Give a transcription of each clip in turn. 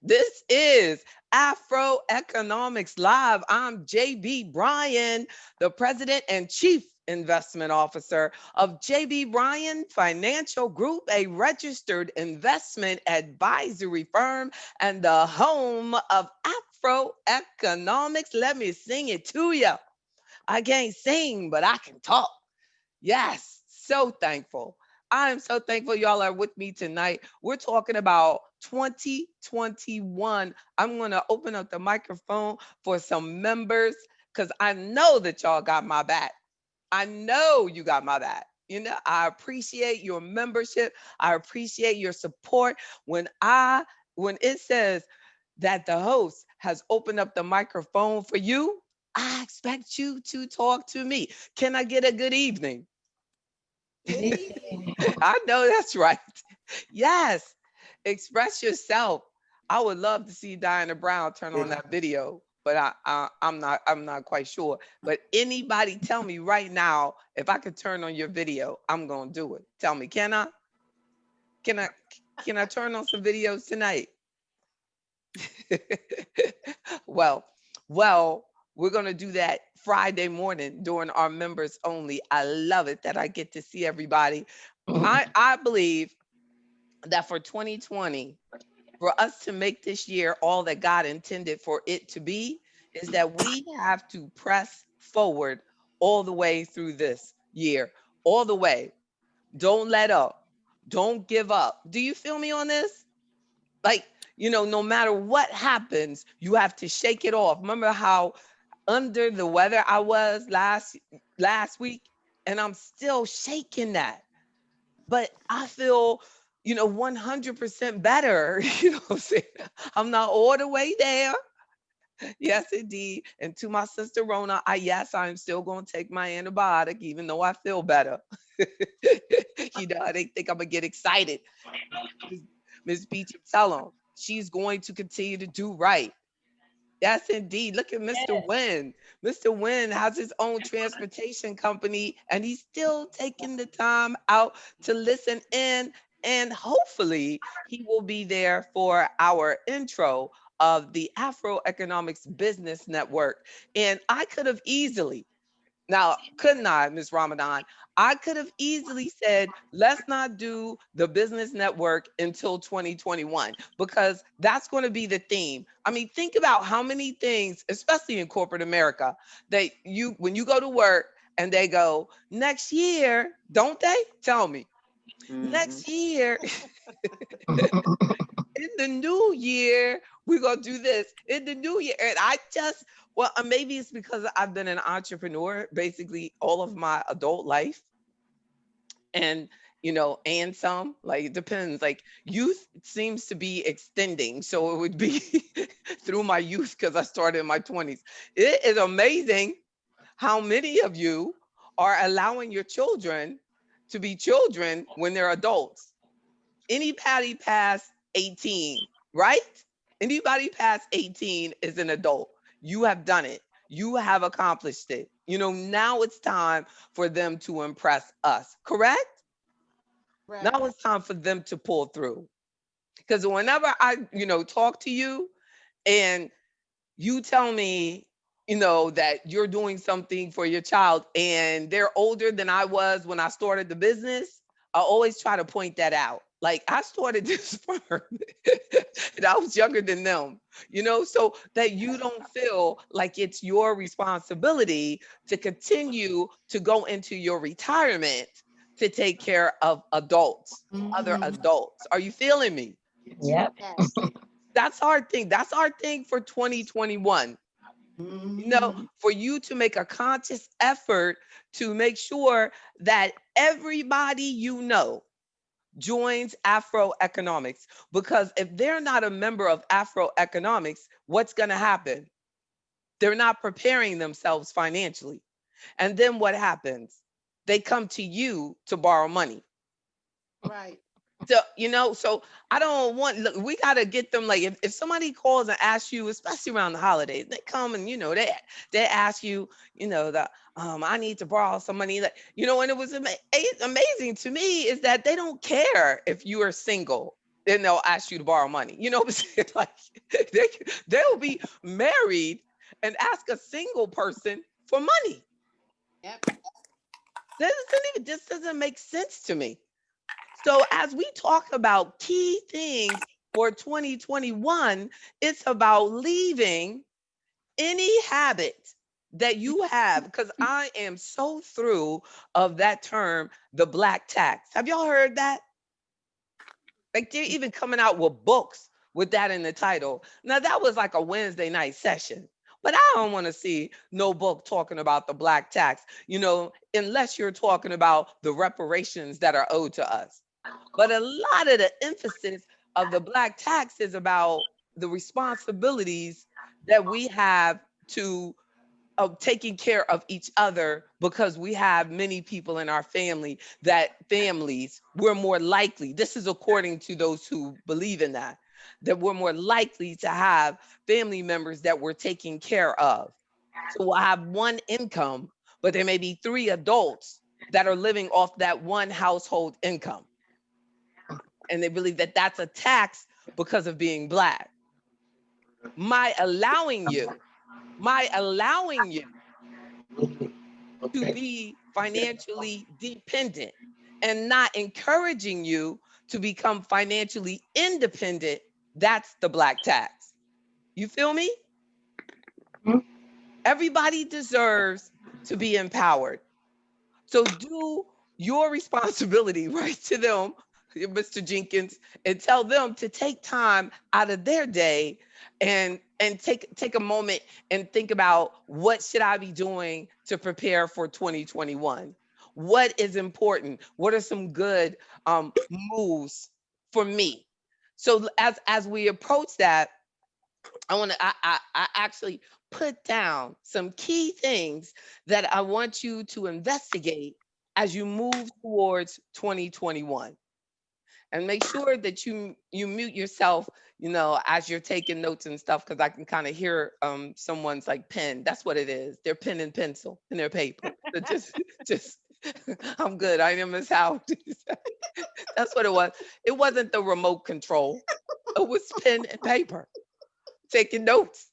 This is AfroEconomics Live. I'm JB Bryan, the President and Chief Investment Officer of JB Bryan Financial Group, a registered investment advisory firm and the home of Afroeconomics. Let me sing it to you. I can't sing, but I can talk. Yes, so thankful. I am so thankful y'all are with me tonight. We're talking about 2021. I'm going to open up the microphone for some members because I know that y'all got my back. I know you got my back. I appreciate your membership. I appreciate your support. When it says that the host has opened up the microphone for you, I expect you to talk to me. Can I get a good evening? Good evening. I know that's right. Yes, express yourself. I would love to see Diana Brown turn on that video, but I'm not quite sure. But anybody tell me right now if I could turn on your video, I'm gonna do it. Tell me, can I? Can I? Can I turn on some videos tonight? well, well, we're gonna do that Friday morning during our members only. I love it that I get to see everybody. I believe that for 2020, for us to make this year all that God intended for it to be, is that we have to press forward all the way through this year, all the way. Don't let up. Don't give up. Do you feel me on this? Like, no matter what happens, you have to shake it off. Remember how under the weather I was last week, and I'm still shaking that. But I feel, 100% better. You know what I'm saying? I'm not all the way there. Yes, indeed. And to my sister Rona, I'm still going to take my antibiotic, even though I feel better. They think I'm going to get excited. Miss Beechaum, tell them she's going to continue to do right. Yes, indeed. Look at Mr. Yes. Wynn. Mr. Wynn has his own transportation company, and he's still taking the time out to listen in. And hopefully, he will be there for our intro of the Afro Economics Business Network. And I could have easily, now, couldn't I, Ms. Ramadan? I could have easily said, let's not do the business network until 2021, because that's going to be the theme. I mean, think about how many things, especially in corporate America, when you go to work and they go, next year, don't they? Tell me. Mhm. Next year, in the new year, we're gonna do this in the new year. And maybe it's because I've been an entrepreneur basically all of my adult life. And and some, like, it depends. Like, youth seems to be extending, so it would be through my youth because I started in my 20s. It is amazing how many of you are allowing your children to be children when they're adults. Anybody past 18, right? Anybody past 18 is an adult. You have done it. You have accomplished it. Now it's time for them to impress us, correct? Right. Now it's time for them to pull through. Because whenever I, talk to you and you tell me, that you're doing something for your child and they're older than I was when I started the business, I always try to point that out. Like, I started this firm and I was younger than them, so that you don't feel like it's your responsibility to continue to go into your retirement to take care of adults, other Mm-hmm. adults. Are you feeling me? Yep. Yes. That's our thing. That's our thing for 2021. Mm-hmm. For you to make a conscious effort to make sure that everybody joins Afro Economics. Because if they're not a member of Afro Economics, what's going to happen? They're not preparing themselves financially. And then what happens? They come to you to borrow money. Right. So I don't want, look, we got to get them. Like, if somebody calls and asks you, especially around the holidays, they come and, they ask you, I need to borrow some money. Like, and it's amazing to me is that they don't care if you are single. then they'll ask you to borrow money. You know what I'm saying? Like they, they'll be married and ask a single person for money. Yep. This doesn't make sense to me. So as we talk about key things for 2021, it's about leaving any habit that you have, because I am so through of that term, the black tax. Have y'all heard that? Like they're even coming out with books with that in the title. Now that was like a Wednesday night session. But I don't want to see no book talking about the black tax, unless you're talking about the reparations that are owed to us. But a lot of the emphasis of the black tax is about the responsibilities that we have to of taking care of each other, because we have many people in our families we're more likely, this is according to those who believe in that we're more likely to have family members that we're taking care of. So we'll have one income, but there may be three adults that are living off that one household income, and they believe that that's a tax because of being black. my allowing you my allowing you to Okay. be financially dependent and not encouraging you to become financially independent, that's the black tax. You feel me? Mhm. Everybody deserves to be empowered. So do your responsibility right to them, Mr. Jenkins, and tell them to take time out of their day and take a moment and think about, what should I be doing to prepare for 2021? What is important? What are some good moves for me? So as we approach that, I actually put down some key things that I want you to investigate as you move towards 2021. And make sure that you mute yourself, as you're taking notes and stuff, because I can kind of hear someone's like pen. That's what it is. They're pen and pencil in their paper. So just I'm good. I am Miss Howard. That's what it was. It wasn't the remote control. It was pen and paper, taking notes.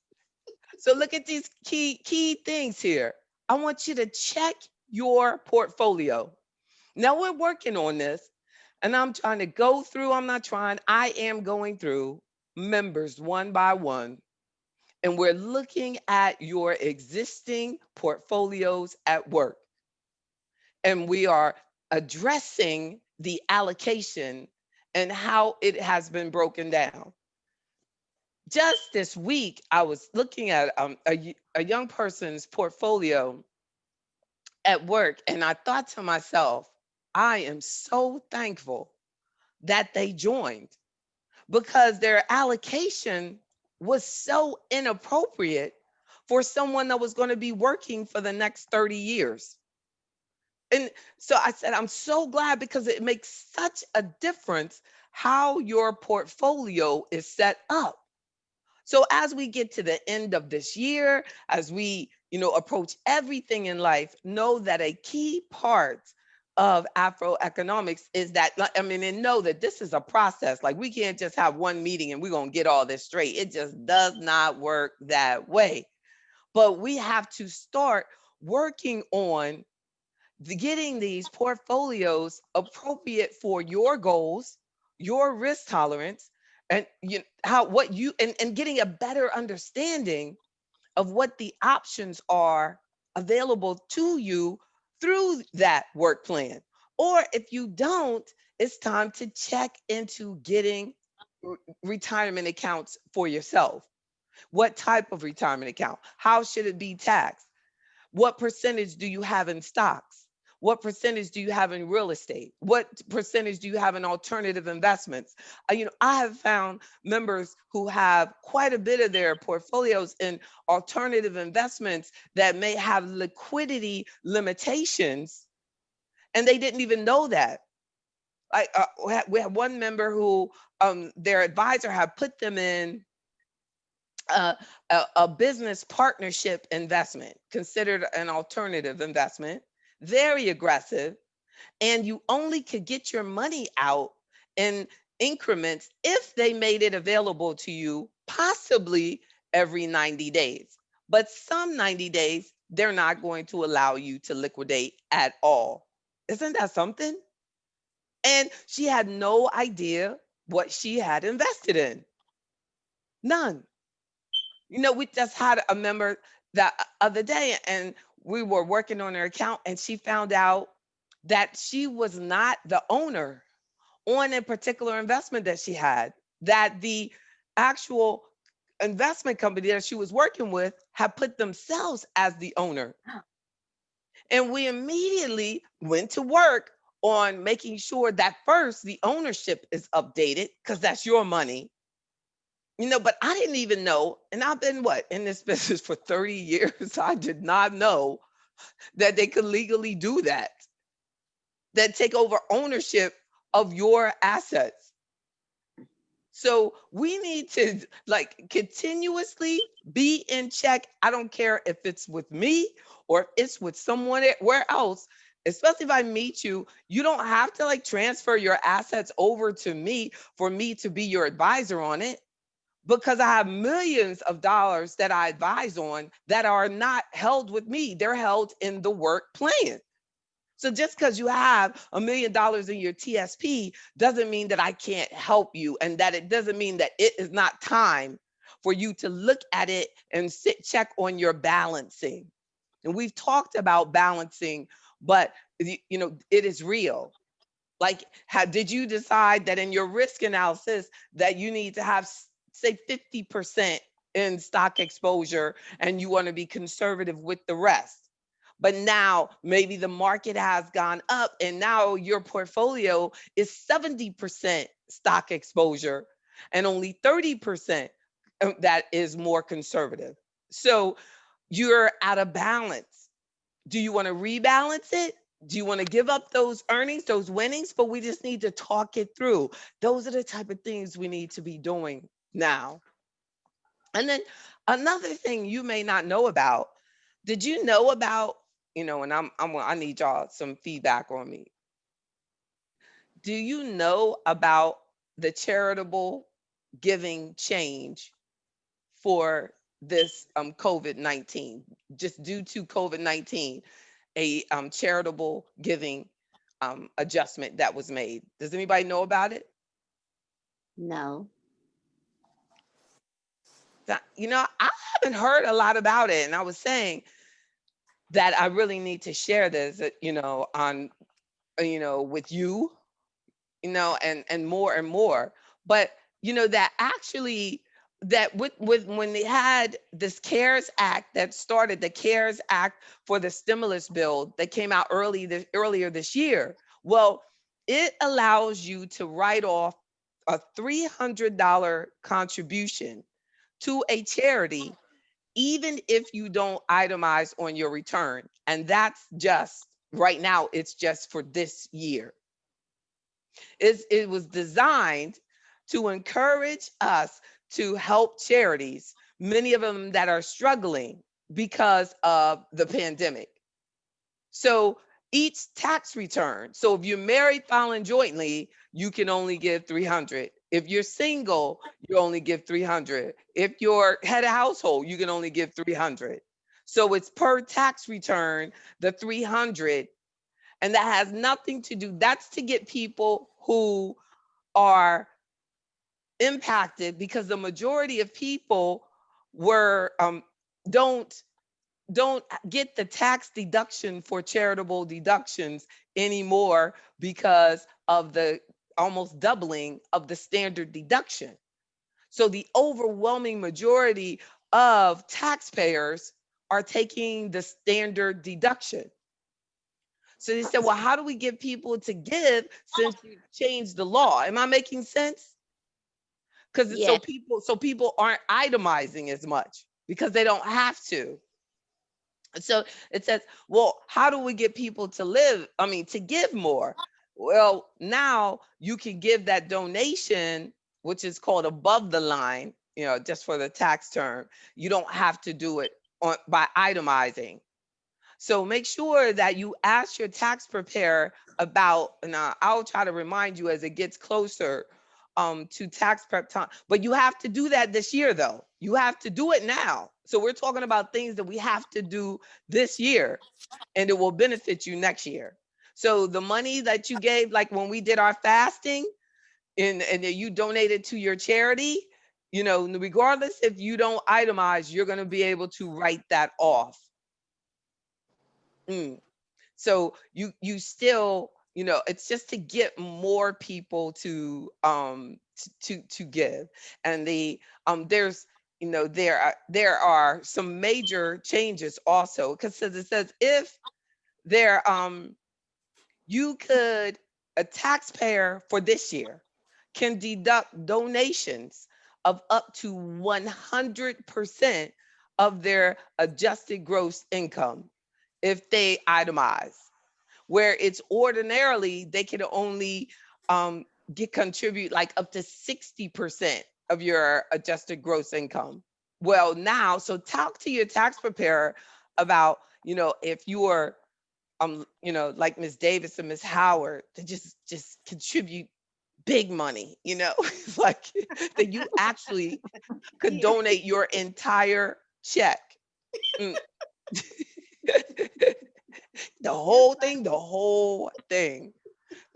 So look at these key things here. I want you to check your portfolio. Now we're working on this, and I'm trying to go through, I am going through members one by one, and we're looking at your existing portfolios at work. And we are addressing the allocation and how it has been broken down. Just this week, I was looking at a young person's portfolio at work, and I thought to myself, I am so thankful that they joined, because their allocation was so inappropriate for someone that was going to be working for the next 30 years. And so I said, I'm so glad, because it makes such a difference how your portfolio is set up. So as we get to the end of this year, as we, approach everything in life, know that a key part of Afroeconomics is that, and know that this is a process. Like, we can't just have one meeting and we're going to get all this straight. It just does not work that way. But we have to start working on getting these portfolios appropriate for your goals, your risk tolerance, and and getting a better understanding of what the options are available to you through that work plan. Or if you don't, it's time to check into getting retirement accounts for yourself. What type of retirement account? How should it be taxed? What percentage do you have in stocks? What percentage do you have in real estate? What percentage do you have in alternative investments? I have found members who have quite a bit of their portfolios in alternative investments that may have liquidity limitations, and they didn't even know that. We have one member who their advisor had put them in uh, a business partnership investment, considered an alternative investment, very aggressive, and you only could get your money out in increments if they made it available to you, possibly every 90 days. But some 90 days, they're not going to allow you to liquidate at all. Isn't that something? And she had no idea what she had invested in. None. We just had a member the other day, and we were working on her account, and she found out that she was not the owner on a particular investment that she had, that the actual investment company that she was working with had put themselves as the owner. And we immediately went to work on making sure that first the ownership is updated because that's your money. But I didn't even know, and I've been in this business for 30 years. I did not know that they could legally do that, that take over ownership of your assets. So we need to continuously be in check. I don't care if it's with me or if it's with someone where else. Especially if I meet you, you don't have to transfer your assets over to me for me to be your advisor on it, because I have millions of dollars that I advise on that are not held with me. They're held in the work plan. So just because you have $1 million in your TSP doesn't mean that I can't help you, and that it doesn't mean that it is not time for you to look at it and check on your balancing. And we've talked about balancing, but it is real. Did you decide that in your risk analysis that you need to have, say, 50% in stock exposure and you want to be conservative with the rest? But now maybe the market has gone up and now your portfolio is 70% stock exposure and only 30% that is more conservative. So you're out of balance. Do you want to rebalance it? Do you want to give up those earnings, those winnings? But we just need to talk it through. Those are the type of things we need to be doing now. And then another thing you may not know about, did you know about, and I need y'all some feedback on me. Do you know about the charitable giving change for this COVID-19? Just due to COVID-19, a charitable giving adjustment that was made. Does anybody know about it? No. I haven't heard a lot about it, and I was saying that I really need to share this, on, with you, and more and more. But that actually, that with when they had this CARES Act that started, the CARES Act for the stimulus bill that came out earlier this year. Well, it allows you to write off a $300 contribution to a charity, even if you don't itemize on your return. And that's just right now, it's just for this year. It was designed to encourage us to help charities, many of them that are struggling because of the pandemic. So each tax return, so if you're married filing jointly, you can only give 300. If you're single, you only give 300. If you're head of household, you can only give 300. So it's per tax return, the 300. And that has nothing to do, that's to get people who are impacted, because the majority of people were don't get the tax deduction for charitable deductions anymore because of the almost doubling of the standard deduction. So the overwhelming majority of taxpayers are taking the standard deduction. So they said, well, how do we get people to give since you changed the law? Am I making sense? Because Yes. so people aren't itemizing as much because they don't have to. So it says, well, how do we get people to give more? Well, now you can give that donation, which is called above the line, just for the tax term. You don't have to do it by itemizing. So make sure that you ask your tax preparer about, and I'll try to remind you as it gets closer, to tax prep time. But you have to do that this year though. You have to do it now. So we're talking about things that we have to do this year and it will benefit you next year. So the money that you gave, like when we did our fasting and that you donated to your charity, you know, regardless if you don't itemize, you're going to be able to write that off. Mm. So you still, you know, it's just to get more people to give. And there's, you know, there are some major changes also, because it says if there you could, a taxpayer for this year can deduct donations of up to 100% of their adjusted gross income if they itemize, where it's ordinarily they can only get contribute like up to 60% of your adjusted gross income. Well, now, so talk to your tax preparer about, you know, if you're you know, like Miss Davis and Miss Howard, to just contribute big money, you know, like that you actually could Yeah. donate your entire check. Mm. The whole thing.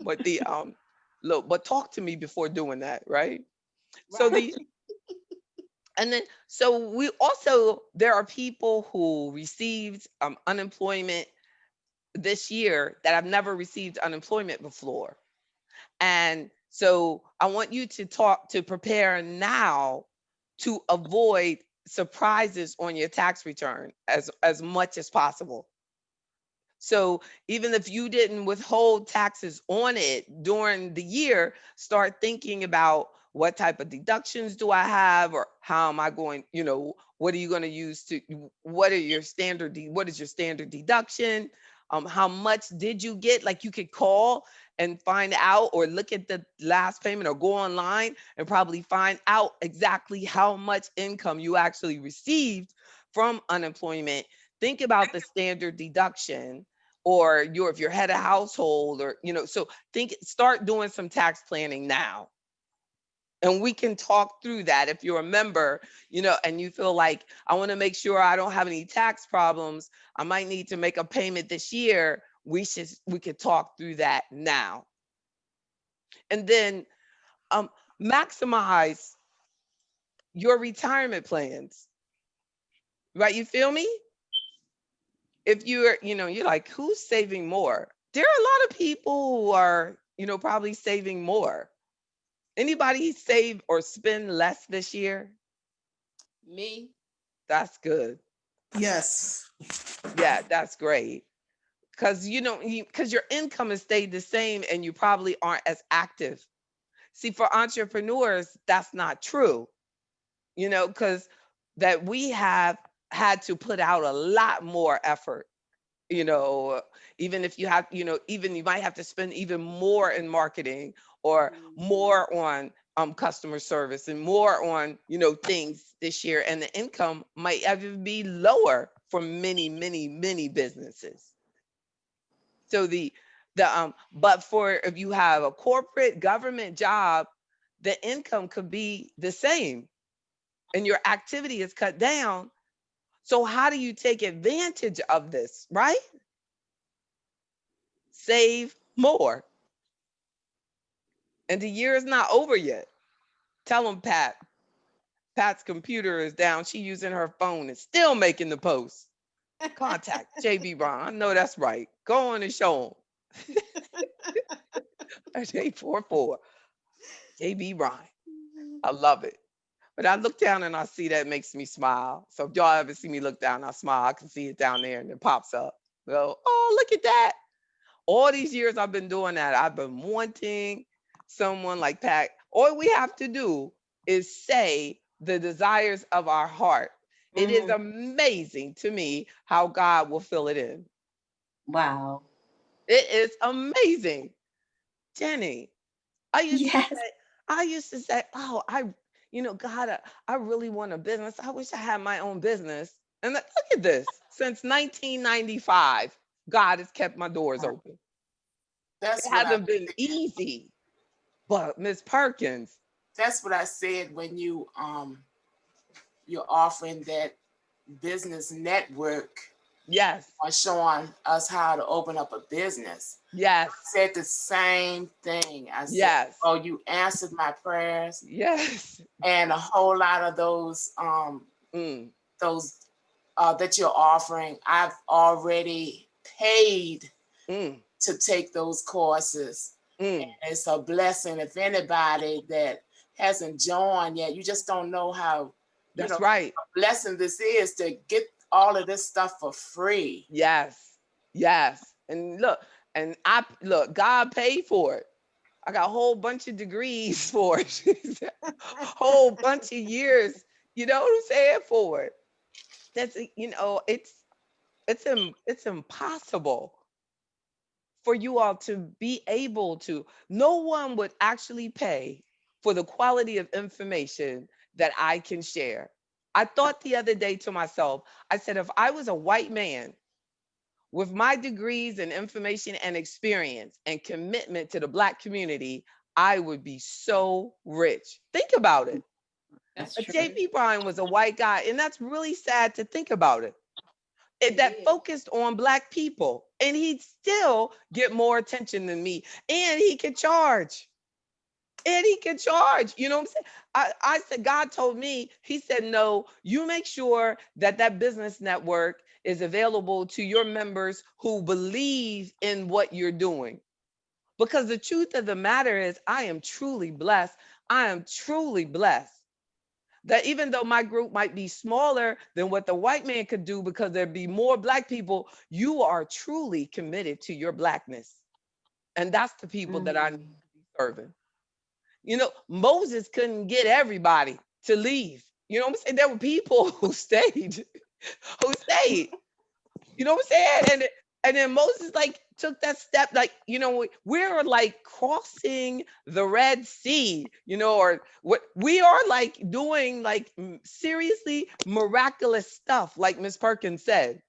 But the look, but talk to me before doing that, right? So Right. the and then so we also, there are people who received unemployment this year that have never received unemployment before. And so I want you to prepare now to avoid surprises on your tax return as much as possible. So even if you didn't withhold taxes on it during the year, start thinking about what type of deductions do I have, or how am I going, you know, what are you going to use to, what is your standard deduction? How much did you get? Like you could call and find out, or look at the last payment, or go online and probably find out exactly how much income you actually received from unemployment. Think about the standard deduction, or your, if you're head of household, or you know, so start doing some tax planning now, and we can talk through that. If you're a member, you know, and you feel like, I want to make sure I don't have any tax problems, I might need to make a payment this year, we could talk through that now. And then um maximize your retirement plans, right? You feel me? If you're, you know, you're like, who's saving more? There are a lot of people who are, you know, probably saving more. Anybody save or spend less this year? Me. That's good. Yes. Yeah, that's great. Because you know, because your income has stayed the same and you probably aren't as active. See, for entrepreneurs, that's not true, you know, because that we have had to put out a lot more effort, you know, even if you have, you know, even you might have to spend even more in marketing, or Mhm. more on customer service, and more on, you know, things this year, and the income might even be lower for many businesses. So the but for, if you have a corporate government job, the income could be the same and your activity is cut down. So how do you take advantage of this, right? Save more. And the year is not over yet. Tell them Pat's computer is down. She using her phone and still making the post. Contact JB Bryan. I know that's right. Go on and show them. That's 844 JB Bryan. I love it. But I look down and I see that, makes me smile. So if y'all ever see me look down, I smile. I can see it down there and it pops up. Go, oh, look at that. All these years I've been doing that. I've been wanting someone like Pat. All we have to do is say the desires of our heart. It is Mhm. amazing to me how God will fill it in. Wow. It is amazing. Jenny, I used to Yes. say, oh, you know, God, I really want a business. I wish I had my own business. And look at this. Since 1995, God has kept my doors open. It That's what I hasn't been easy, but Miss Perkins, That's what I said when you're offering that business network Yes. or showing us how to open up a business. Yes. I said the same thing. I said, Yes. oh, you answered my prayers. Yes. And a whole lot of those Mm. that you're offering, I've already paid Mm. to take those courses. Mm. And it's a blessing if anybody that hasn't joined yet, you just don't know how, That's right. blessing this is to get all of this stuff for free. Yes. Yes. And look, God paid for it. I got a whole bunch of degrees for it. Whole bunch of years, you know what I'm saying, for it. That's it's impossible for you all to be able to. No one would actually pay for the quality of information that I can share. I thought the other day to myself, I said, if I was a white man with my degrees and information and experience and commitment to the Black community, I would be so rich. Think about it. That's But true. JP Bryan was a white guy, and that's really sad to think about it. That is. focused on Black people, and he'd still get more attention than me, and he could charge. And he can charge. You know what I'm saying? I said, God told me, he said, no, you make sure that that business network is available to your members who believe in what you're doing. Because the truth of the matter is, I am truly blessed. I am truly blessed that even though my group might be smaller than what the white man could do because there'd be more Black people, you are truly committed to your Blackness. And that's the people that I need Mm. to be serving. Moses couldn't get everybody to leave. You know what I'm saying? There were people who stayed, who stayed. You know what I'm saying? And then Moses like took that step, like, we're like crossing the Red Sea, or what we are like doing, like seriously miraculous stuff, like Miss Perkins said.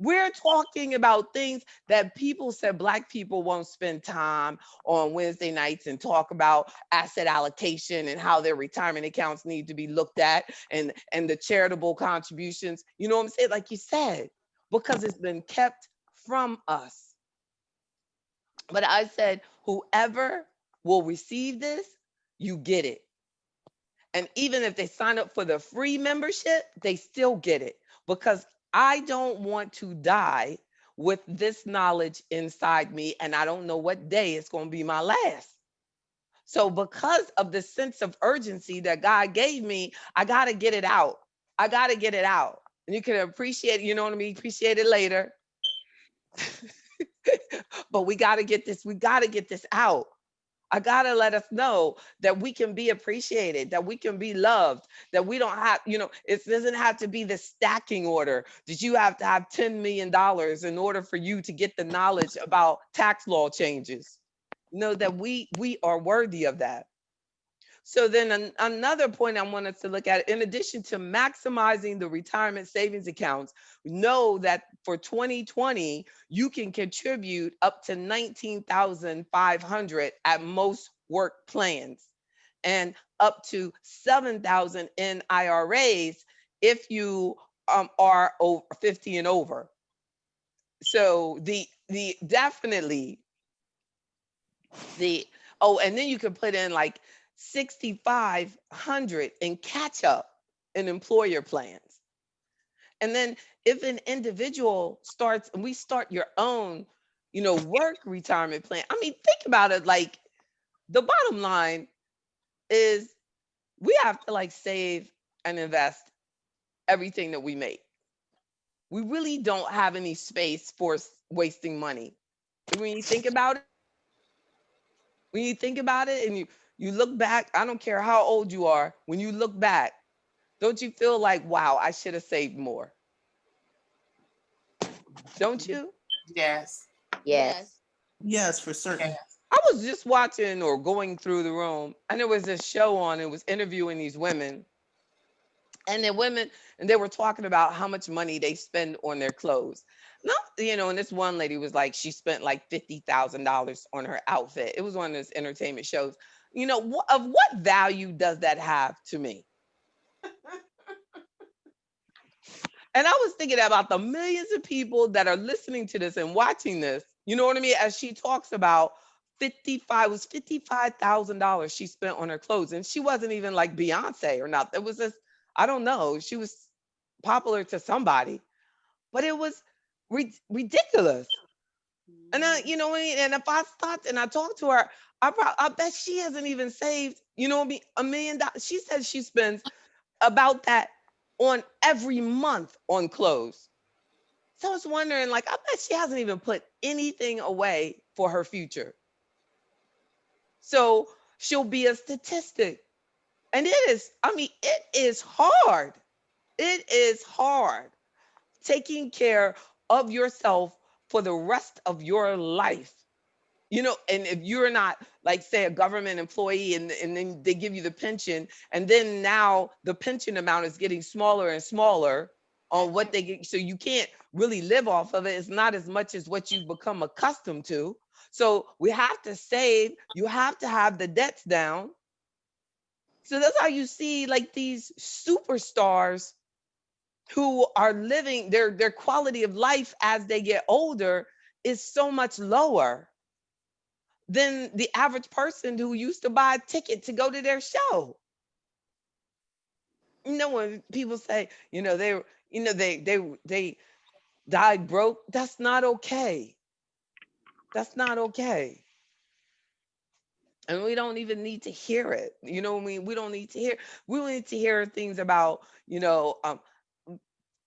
We're talking about things that people said Black people won't spend time on Wednesday nights and talk about asset allocation and how their retirement accounts need to be looked at, and the charitable contributions. You know what I'm saying? Like you said, because it's been kept from us. But I said, whoever will receive this, you get it. And even if they sign up for the free membership, they still get it, because I don't want to die with this knowledge inside me. And I don't know what day it's going to be my last. So, because of the sense of urgency that God gave me, I got to get it out. I got to get it out. And you can appreciate, you know what I mean? Appreciate it later. But we got to get this, out. I gotta let us know that we can be appreciated, that we can be loved, that we don't have, it doesn't have to be the stacking order that you have to have $10 million in order for you to get the knowledge about tax law changes. Know that we are worthy of that. So then another point I want us to look at, in addition to maximizing the retirement savings accounts, know that for 2020, you can contribute up to 19,500 at most work plans, and up to 7,000 in IRAs if you are over 50 and over. So the definitely the and then you can put in like 6,500 in catch up in employer plans. And then if an individual starts, and we start your own, work retirement plan. I mean, think about it. Like, the bottom line is, we have to like save and invest everything that we make. We really don't have any space for wasting money. When you think about it, and you look back, I don't care how old you are, when you look back, don't you feel like, wow, I should have saved more? Don't you? Yes. Yes. Yes, for certain. I was just watching or going through the room, and there was this show on, it was interviewing these women, and they were talking about how much money they spend on their clothes. No, and this one lady was like, she spent like $50,000 on her outfit. It was one of those entertainment shows. You know, of what value does that have to me? And I was thinking about the millions of people that are listening to this and watching this. You know what I mean? As she talks about 55, it was $55,000 she spent on her clothes. And she wasn't even like Beyonce or not. It was just, I don't know. She was popular to somebody, but it was ridiculous. And you know, and if I stopped and I talked to her, I bet she hasn't even saved, you know, $1 million. She says she spends about that on every month on clothes. So I was wondering, like, I bet she hasn't even put anything away for her future. So she'll be a statistic. And it is, I mean, it is hard. It is hard taking care of yourself for the rest of your life. You know, and if you're not like, say, a government employee, and then they give you the pension, and then now the pension amount is getting smaller and smaller on what they get, so you can't really live off of it. It's not as much as what you've become accustomed to. So we have to save. You have to have the debts down. So that's how you see like these superstars who are living their quality of life as they get older is so much lower than the average person who used to buy a ticket to go to their show. You know, when people say, you know, they died broke, that's not okay. That's not okay. And we don't even need to hear it. You know what I mean? We don't need to hear things about, you know,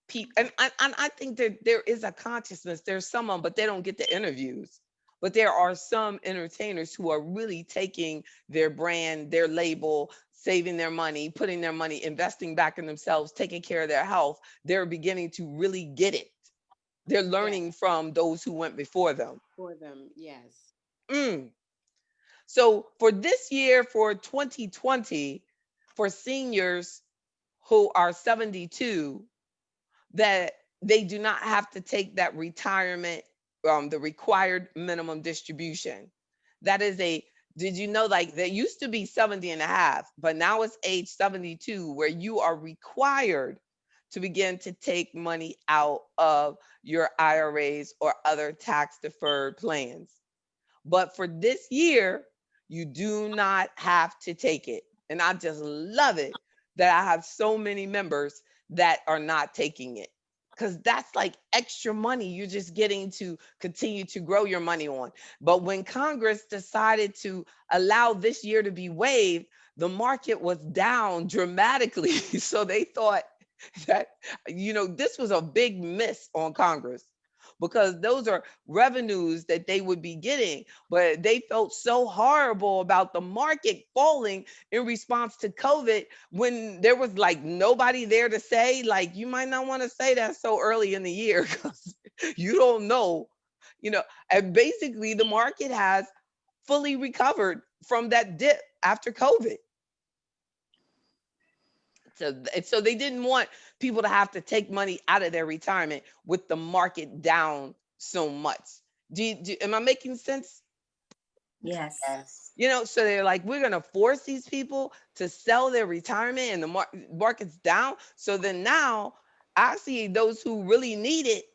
people. And I think that there is a consciousness. There's someone, but they don't get the interviews. But there are some entertainers who are really taking their brand, their label, saving their money, putting their money, investing back in themselves, taking care of their health. They're beginning to really get it. They're Yes. learning from those who went before them. For them, yes. Mm. So for this year, for 2020, for seniors who are 72, that they do not have to take that retirement, the required minimum distribution. That is a, did you know, like, there used to be 70 and a half, but now it's age 72 where you are required to begin to take money out of your IRAs or other tax deferred plans. But for this year, you do not have to take it. And I just love it that I have so many members that are not taking it, because that's like extra money you're just getting to continue to grow your money on. But when Congress decided to allow this year to be waived, the market was down dramatically. So they thought that, you know, this was a big miss on Congress, because those are revenues that they would be getting. But they felt so horrible about the market falling in response to COVID, when there was like nobody there to say, like, you might not want to say that so early in the year because you don't know, you know. And basically, the market has fully recovered from that dip after COVID. So they didn't want people to have to take money out of their retirement with the market down so much. Am I making sense? Yes. Yes. You know, so they're like, we're going to force these people to sell their retirement, and the market's down. So then now I see those who really need it,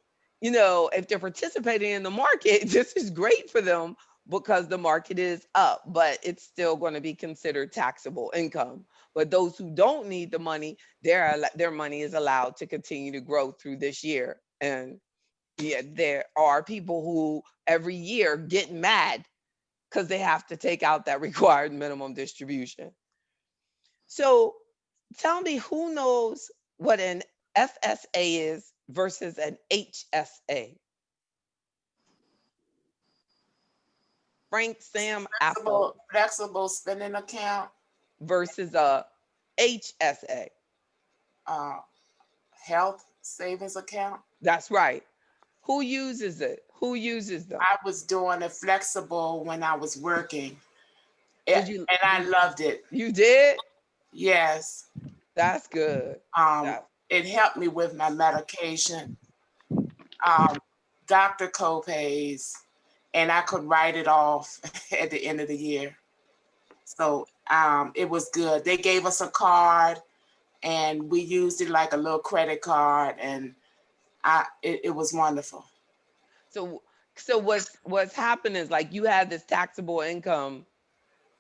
you know, if they're participating in the market, this is great for them because the market is up, but it's still going to be considered taxable income. But those who don't need the money, their money is allowed to continue to grow through this year. And yeah, there are people who every year get mad because they have to take out that required minimum distribution. So tell me, who knows what an FSA is versus an HSA? Frank, Sam, Apple Flexible spending account, versus a HSA. uh, health savings account. That's right. Who uses it? Who uses them? I was doing a flexible when I was working, Did you? and I loved it. You did? Yes. That's good. Um, That, it helped me with my medication, doctor copays, and I could write it off at the end of the year. So it was good. They gave us a card and we used it like a little credit card, and it was wonderful. So what's happened is like you had this taxable income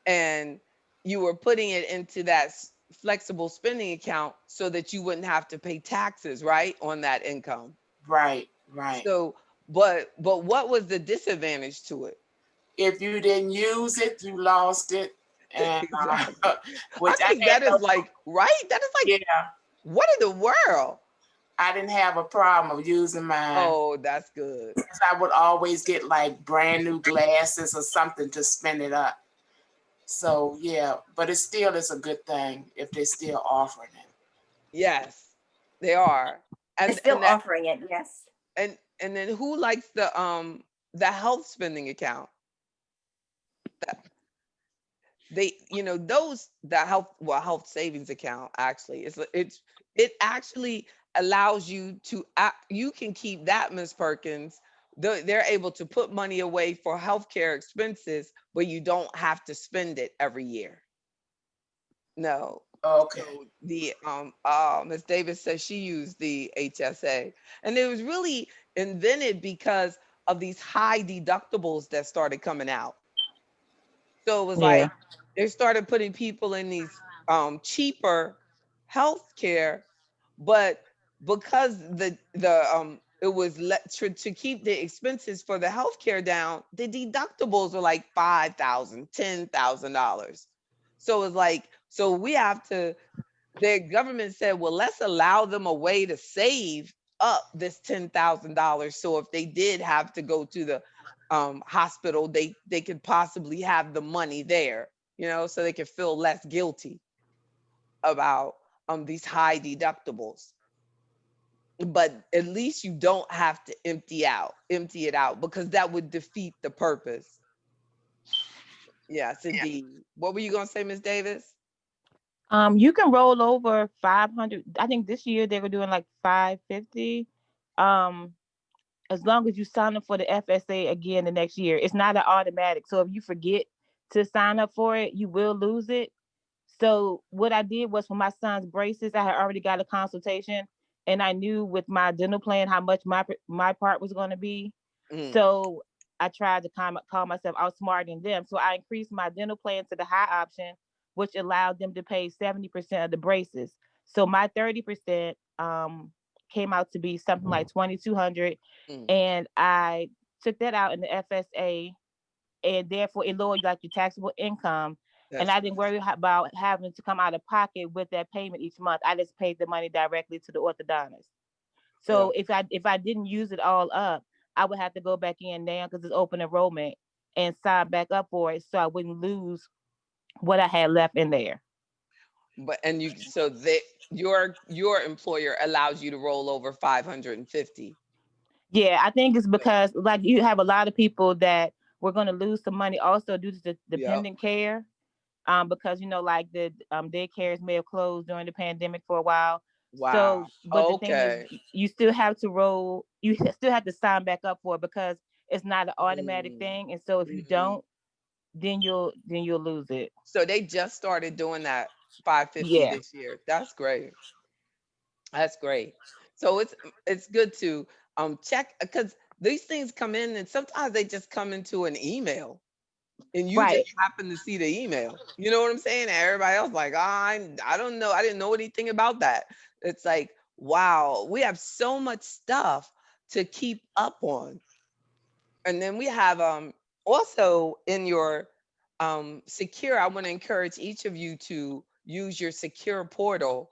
and you were putting it into that flexible spending account so that you wouldn't have to pay taxes, right, on that income. Right, right. So, but what was the disadvantage to it? If you didn't use it, you lost it. And Exactly. which I I think had that is like, right? That is like, yeah, what in the world? I didn't have a problem of using mine. Oh, that's good. I would always get like brand new glasses or something to spend it up. So yeah, but it still is a good thing if they're still offering it. Yes, they are. They're And still and that offering it, yes. and then who likes the health spending account? They, those, the health savings account, actually it actually allows you to you can keep that, Miss Perkins. They're able to put money away for healthcare expenses, but you don't have to spend it every year. No. Okay. So the Miss Davis says she used the HSA, and it was really invented because of these high deductibles that started coming out. So it was Yeah. like they started putting people in these cheaper health care, but because it was to keep the expenses for the healthcare down, the deductibles are like $5,000, $10,000. So it's like, so we have to, the government said, well, let's allow them a way to save up this $10,000. So if they did have to go to the hospital, they could possibly have the money there, so they could feel less guilty about these high deductibles. But at least you don't have to empty it out, because that would defeat the purpose. Yes, indeed. What were you gonna say, Miss Davis? You can roll over 500. I think this year they were doing like 550. Um, as long as you sign up for the FSA again the next year. It's not an automatic. So if you forget to sign up for it, you will lose it. So what I did was for my son's braces, I had already got a consultation, and I knew with my dental plan how much my part was going to be. Mm, So I tried to call myself outsmarting them. So I increased my dental plan to the high option, which allowed them to pay 70% of the braces. So my 30% came out to be something like 2,200, mm, and I took that out in the FSA, and therefore it lowered like your taxable income. And that's I didn't worry about having to come out of pocket with that payment each month. I just paid the money directly to the orthodontist. yeah. So if I didn't use it all up, I would have to go back in now because it's open enrollment and sign back up for it, so I wouldn't lose what I had left in there. But and you so they your employer allows you to roll over 550. Yeah, I think it's because like you have a lot of people that we're going to lose some money also due to the Yep. dependent care. Because like the daycares may have closed during the pandemic for a while. Wow. So, but the thing is, Okay. you still have to roll. You still have to sign back up for it because it's not an automatic Mm, thing. And so, if you mhm. don't, then you'll lose it. So they just started doing that 550 Yeah, this year. That's great. That's great. So it's good to check, because these things come in and sometimes they just come into an email and you just right. happen to see the email. You know what I'm saying? And everybody else like, oh, I don't know. I didn't know anything about that. It's like, wow, we have so much stuff to keep up on. And then we have also in your secure, I want to encourage each of you to use your secure portal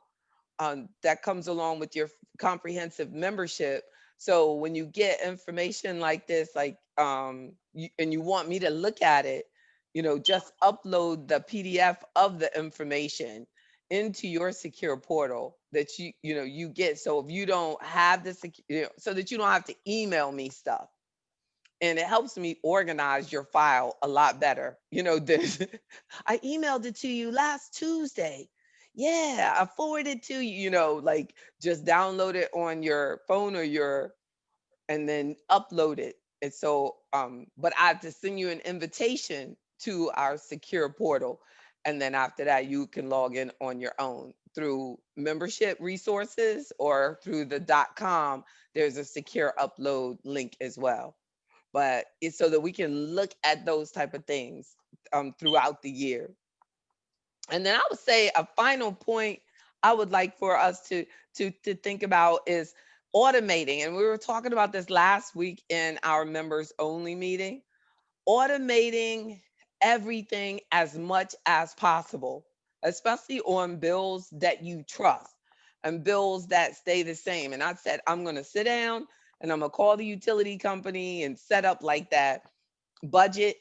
that comes along with your comprehensive membership. So when you get information like this, like and you want me to look at it, just upload the PDF of the information into your secure portal that you get. So if you don't have the so that you don't have to email me stuff, and it helps me organize your file a lot better. Than I emailed it to you last Tuesday. Yeah, I forwarded to you, like just download it on your phone or and then upload it. And so, but I have to send you an invitation to our secure portal. And then after that, you can log in on your own through membership resources or through the .com. There's a secure upload link as well. But it's so that we can look at those type of things throughout the year. And then I would say a final point I would like for us to think about is automating. And we were talking about this last week in our members only meeting. Automating everything as much as possible, especially on bills that you trust and bills that stay the same. And I said, I'm going to sit down and I'm going to call the utility company and set up like that budget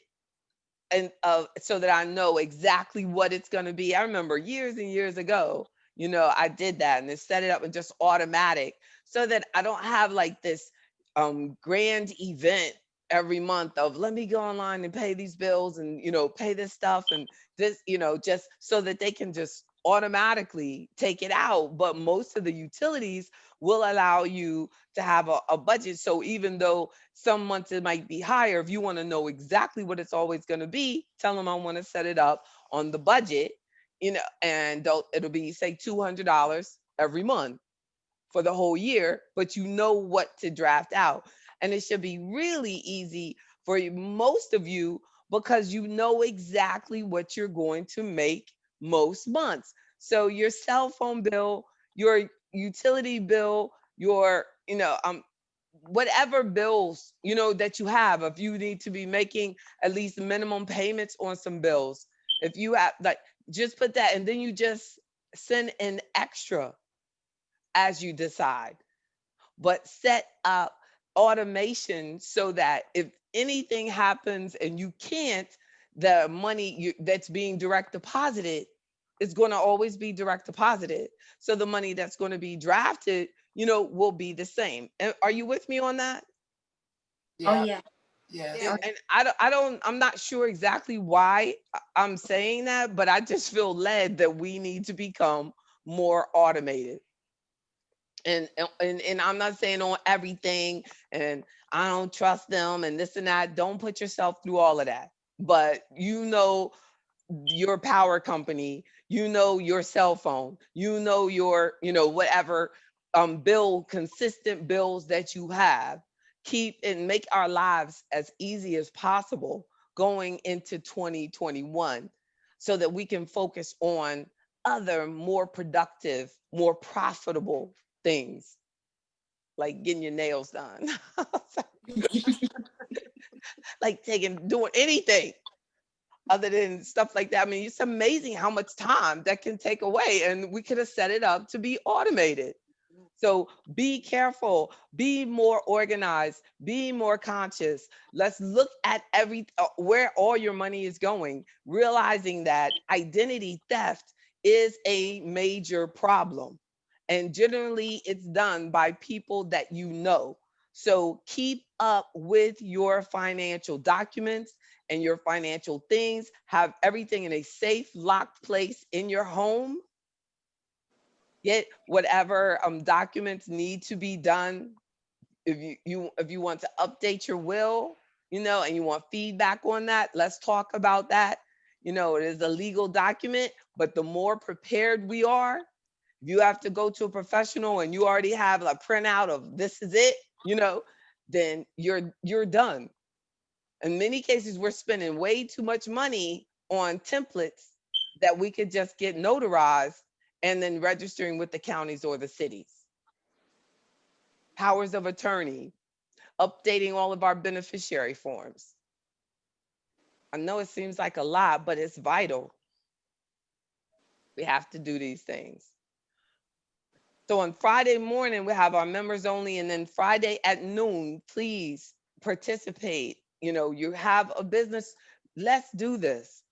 and so that I know exactly what it's going to be. I remember years and years ago, I did that and then set it up and just automatic so that I don't have like this grand event every month of let me go online and pay these bills and pay this stuff and this, just so that they can just automatically take it out. But most of the utilities will allow you to have a budget. So even though some months it might be higher, if you want to know exactly what it's always going to be, tell them I want to set it up on the budget, and it'll be say $200 every month for the whole year, but you know what to draft out. And it should be really easy for most of you because you know exactly what you're going to make most months. So your cell phone bill, your utility bill, your, whatever bills, that you have, if you need to be making at least minimum payments on some bills, if you have like, just put that and then you just send an extra as you decide, but set up automation so that if anything happens and you can't, the money that's being direct deposited is going to always be direct deposited. So the money that's going to be drafted, will be the same. Are you with me on that? Oh, Yeah, yeah. yes. Yeah. And I'm not sure exactly why I'm saying that, but I just feel led that we need to become more automated. And I'm not saying on everything and I don't trust them and this and that. Don't put yourself through all of that. But your power company, your cell phone, your, whatever consistent bills that you have. Keep and make our lives as easy as possible going into 2021 so that we can focus on other more productive, more profitable things like getting your nails done, like doing anything other than stuff like that. I mean, it's amazing how much time that can take away, and we could have set it up to be automated. So be careful, be more organized, be more conscious. Let's look at where all your money is going, realizing that identity theft is a major problem. And generally, it's done by people that you know. So keep up with your financial documents and your financial things. Have everything in a safe, locked place in your home. Get whatever documents need to be done. If you want to update your will, and you want feedback on that, let's talk about that. It is a legal document, but the more prepared we are, if you have to go to a professional and you already have a printout of this is it, then you're done. In many cases, we're spending way too much money on templates that we could just get notarized and then registering with the counties or the cities. Powers of attorney, updating all of our beneficiary forms. I know it seems like a lot, but it's vital. We have to do these things. So on Friday morning, we have our members only, and then Friday at noon, please participate. You have a business, let's do this.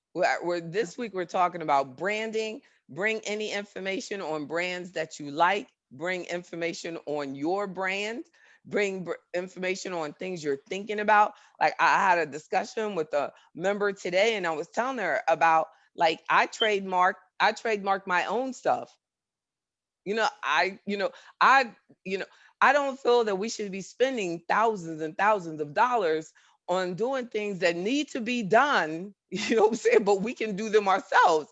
This week we're talking about branding. Bring any information on brands that you like. Bring information on your brand. Bring information on things you're thinking about. Like I had a discussion with a member today, and I was telling her about like I trademarked my own stuff. You know, I, you know, I, you know, I don't feel that we should be spending thousands and thousands of dollars on doing things that need to be done, you know what I'm saying? But we can do them ourselves.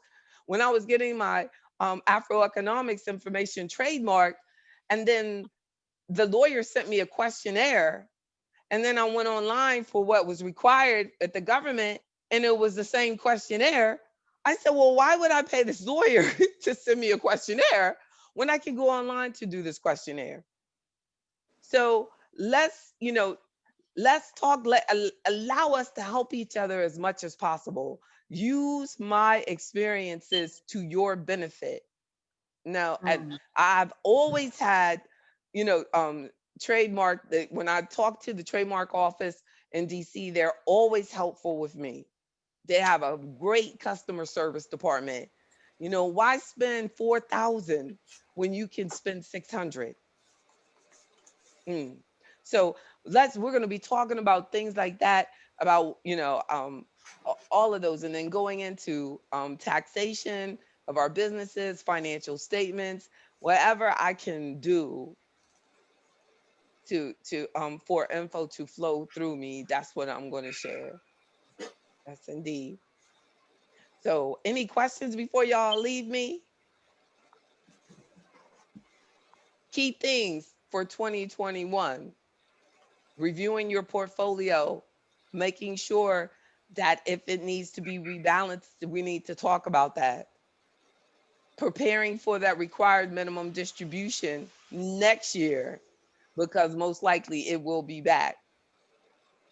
when I was getting my AfroEconomics information trademark, and then the lawyer sent me a questionnaire, and then I went online for what was required at the government, and it was the same questionnaire. I said, well, why would I pay this lawyer to send me a questionnaire when I can go online to do this questionnaire? So let's, let's talk, allow us to help each other as much as possible. Use my experiences to your benefit. Now, I've always had, you know, trademark that when I talk to the trademark office in DC, they're always helpful with me. They have a great customer service department. Why spend 4,000 when you can spend 600? Mm. So we're going to be talking about things like that, about, all of those, and then going into taxation of our businesses, financial statements, whatever I can do to for info to flow through me. That's what I'm going to share. Yes, indeed. So any questions before y'all leave me? Key things for 2021: reviewing your portfolio, making sure that if it needs to be rebalanced, we need to talk about that. Preparing for that required minimum distribution next year, because most likely it will be back.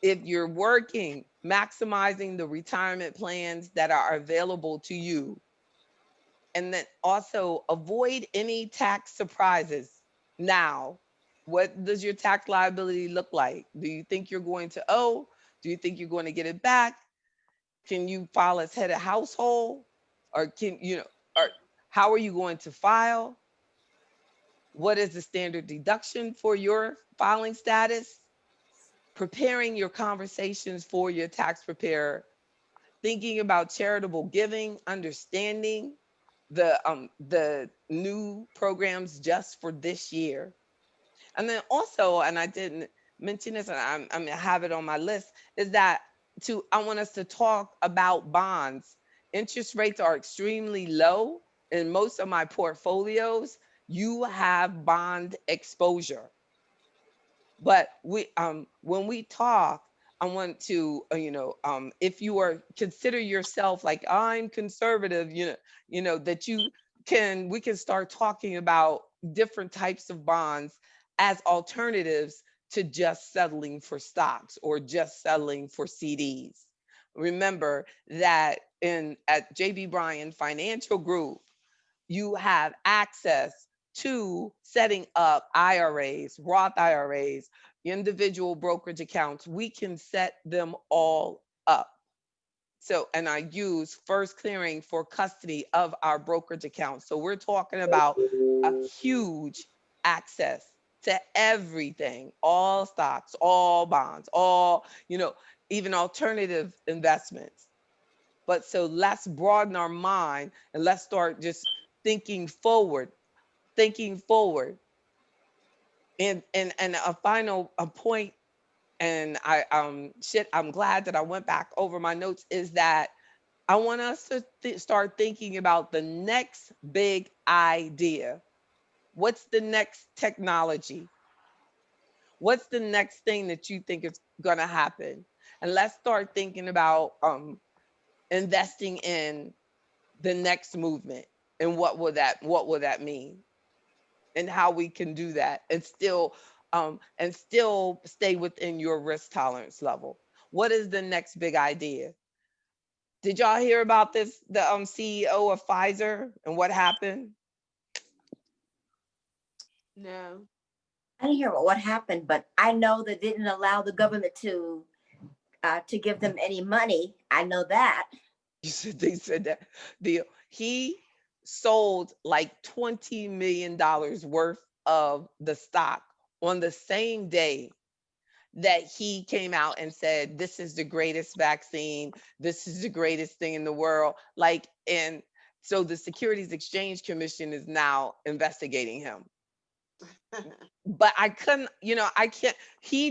If you're working, maximizing the retirement plans that are available to you. And then also avoid any tax surprises. Now, what does your tax liability look like? Do you think you're going to owe? Do you think you're going to get it back? Can you file as head of household? Or or how are you going to file? What is the standard deduction for your filing status? Preparing your conversations for your tax preparer, thinking about charitable giving, understanding the new programs just for this year. And then also, and I didn't mention this, and I'm gonna have it on my list, is that I want us to talk about bonds. Interest rates are extremely low in most of my portfolios. You have bond exposure. But when we talk, I want to, if you are consider yourself like I'm conservative, that we can start talking about different types of bonds as alternatives to just settling for stocks or just settling for CDs. Remember that at JB Bryan Financial Group, you have access to setting up IRAs, Roth IRAs, individual brokerage accounts. We can set them all up. So, and I use first clearing for custody of our brokerage accounts. So we're talking about a huge access to everything, all stocks, all bonds, all, even alternative investments. But so let's broaden our mind and let's start just thinking forward, thinking forward. And a final point, and I'm glad that I went back over my notes, is that I want us to start thinking about the next big idea. What's the next technology? What's the next thing that you think is going to happen? And let's start thinking about investing in the next movement, and what will that mean, and how we can do that and still stay within your risk tolerance level. What is the next big idea? Did y'all hear about this, the CEO of Pfizer and what happened? No. I didn't hear about what happened, but I know they didn't allow the government to give them any money. I know that. They said that he sold like $20 million worth of the stock on the same day that he came out and said, this is the greatest vaccine. This is the greatest thing in the world. And so the Securities Exchange Commission is now investigating him. But I couldn't, I can't,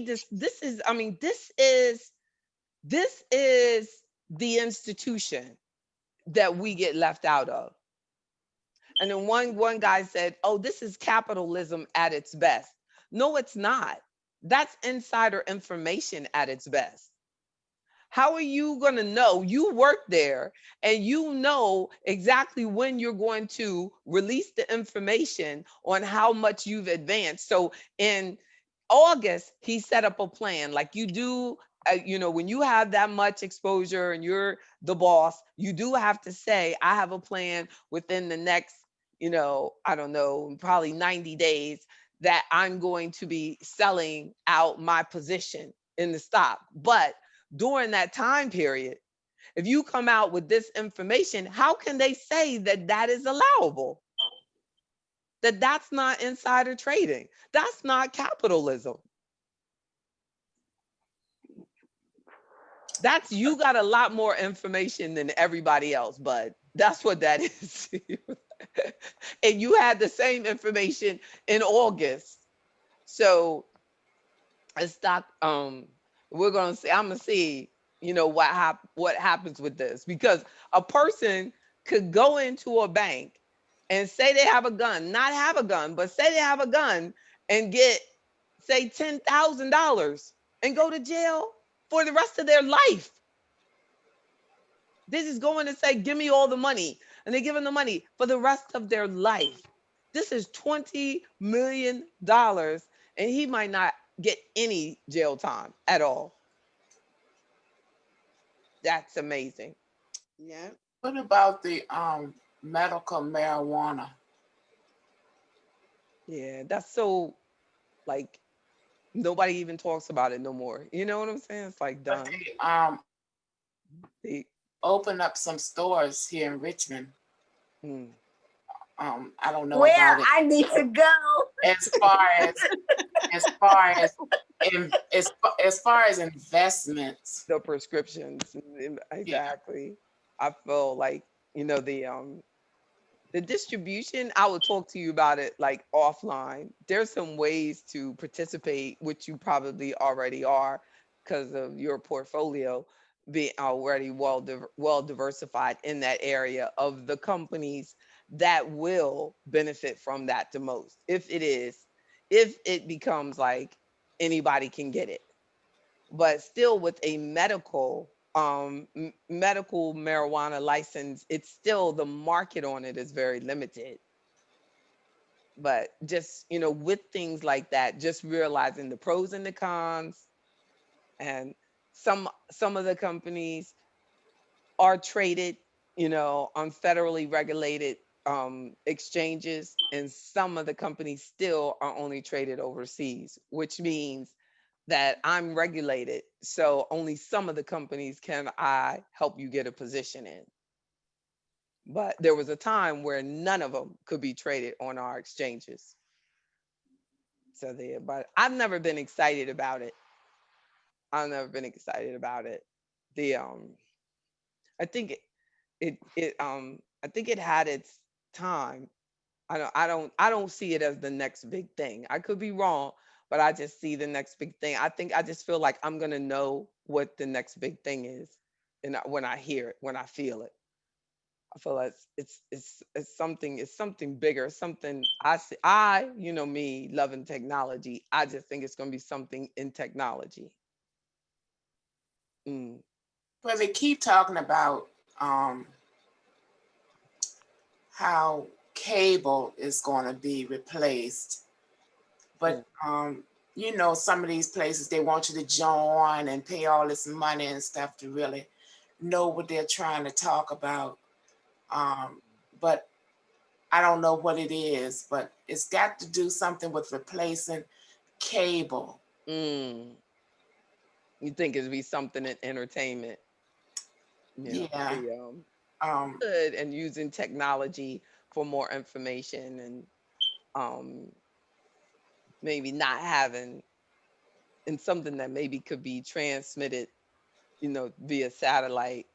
this is the institution. that we get left out of. And then one guy said, "Oh, this is capitalism at its best." No, it's not. That's insider information at its best. How are you going to know? You work there and you know exactly when you're going to release the information on how much you've advanced. So in August, he set up a plan like you do. When you have that much exposure and you're the boss, you do have to say, I have a plan within the next, I don't know, probably 90 days that I'm going to be selling out my position in the stock. But during that time period, if you come out with this information, how can they say that that is allowable? That that's not insider trading. That's not capitalism. That's you got a lot more information than everybody else, bud. That's what that is. And you had the same information in August. So a stock, we're gonna see, I'm gonna see, what happens with this, because a person could go into a bank and say they have a gun, not have a gun, but say they have a gun and get, say, $10,000 and go to jail for the rest of their life. This is going to say, give me all the money. And they give them the money for the rest of their life. This is $20 million. And he might not get any jail time at all. That's amazing. Yeah. What about the medical marijuana? Yeah, that's so, like, nobody even talks about it no more. You know what I'm saying? It's like But done. they They- opened up some stores here in Richmond. mm. I don't know Where about it. I need to go. As far as as far as investments. The prescriptions. Exactly. I feel like, the distribution, I will talk to you about it like offline. There's some ways to participate, which you probably already are because of your portfolio being already well diversified in that area of the companies that will benefit from that the most. If it becomes like anybody can get it, but still with a medical marijuana license, it's still, the market on it is very limited. But just, with things like that, just realizing the pros and the cons, and some of the companies are traded, on federally regulated exchanges, and some of the companies still are only traded overseas, which means that I'm regulated. So only some of the companies can I help you get a position in. But there was a time where none of them could be traded on our exchanges. So there, but I've never been excited about it. I've never been excited about it. The I think I think it had its time. I don't see it as the next big thing. I could be wrong, but I just see the next big thing. I just feel like I'm gonna know what the next big thing is, and when I hear it, when I feel it, I feel like it's something bigger, something I see. Me loving technology. I just think it's gonna be something in technology. Mm, Well, they keep talking about how cable is going to be replaced, but some of these places, they want you to join and pay all this money and stuff to really know what they're trying to talk about. But I don't know what it is, but it's got to do something with replacing cable. mm. You think it'd be something in entertainment? Yeah. Good, and using technology for more information, and maybe not having, and something that maybe could be transmitted, via satellite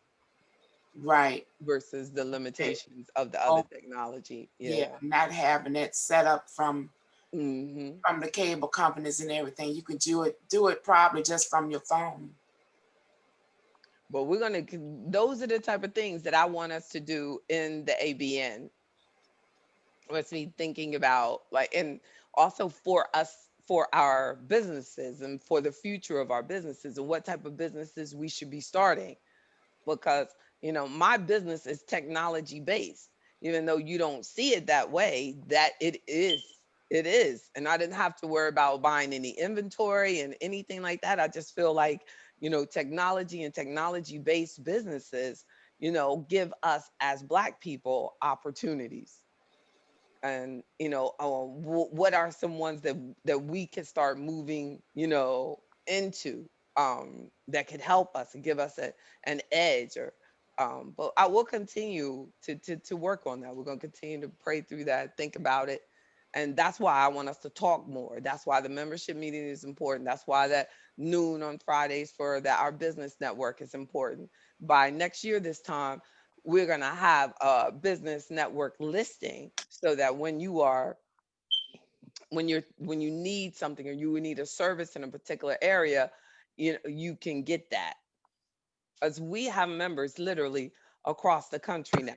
Right. versus the They- limitations of the other oh, technology. yeah, Yeah. not having it set up from Hmm. the cable companies and everything. You can do it probably just from your phone. But we're gonna. Those are the type of things that I want us to do in the ABN. Let's be thinking about like, and also for us, for our businesses and for the future of our businesses and what type of businesses we should be starting. Because my business is technology based, even though you don't see it that way, that it is. And I didn't have to worry about buying any inventory and anything like that. I just feel like technology and technology based businesses give us as Black people opportunities. And what are some ones that we can start moving into, that could help us and give us an edge. Or but I will continue to work on that. We're going to continue to pray through that, think about it. And that's why I want us to talk more. That's why the membership meeting is important. That's why that noon on Fridays for that our business network is important. By next year this time, we're going to have a business network listing, so that when you need something, or you need a service in a particular area, you can get that. As we have members literally across the country now.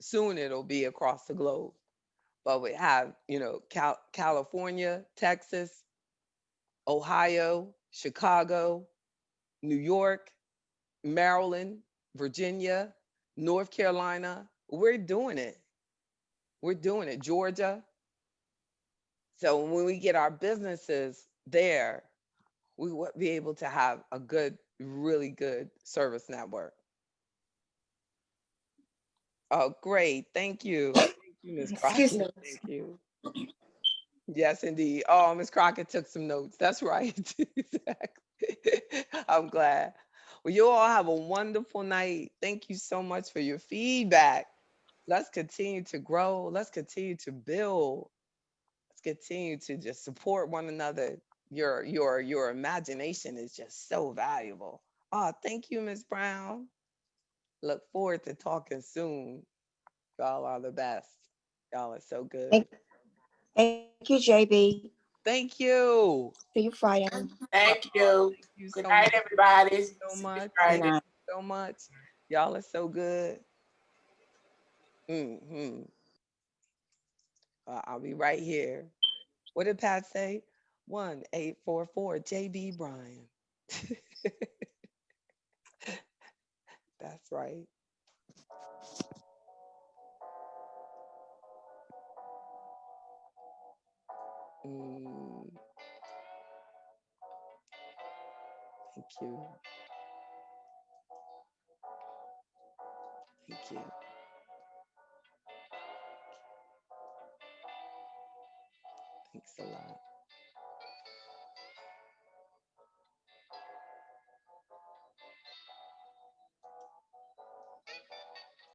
Soon it'll be across the globe. But we have California, Texas, Ohio, Chicago, New York, Maryland, Virginia, North Carolina. We're doing it, Georgia. So when we get our businesses there, we will be able to have a good, really good service network. Oh, great. Thank you. Thank you, Ms. Excuse Crockett. me. Thank you. Yes, indeed. Oh, Ms. Crockett took some notes. That's right. Exactly. I'm glad. Well, you all have a wonderful night. Thank you so much for your feedback. Let's continue to grow. Let's continue to build. Let's continue to just support one another. Your imagination is just so valuable. Oh, thank you, Miss Brown. Look forward to talking soon. Y'all are the best. Y'all are so good. Thank, thank you, JB. Thank you. See you Friday. Thank Oh, you. thank you Good so night, much. everybody. So See you much. Good Thank Friday. night. you so much. Y'all are so good. Hmm. I'll be right here. What did Pat say? 1844 JB Bryan. That's right. Mm, thank you. Thank you. Thanks a lot.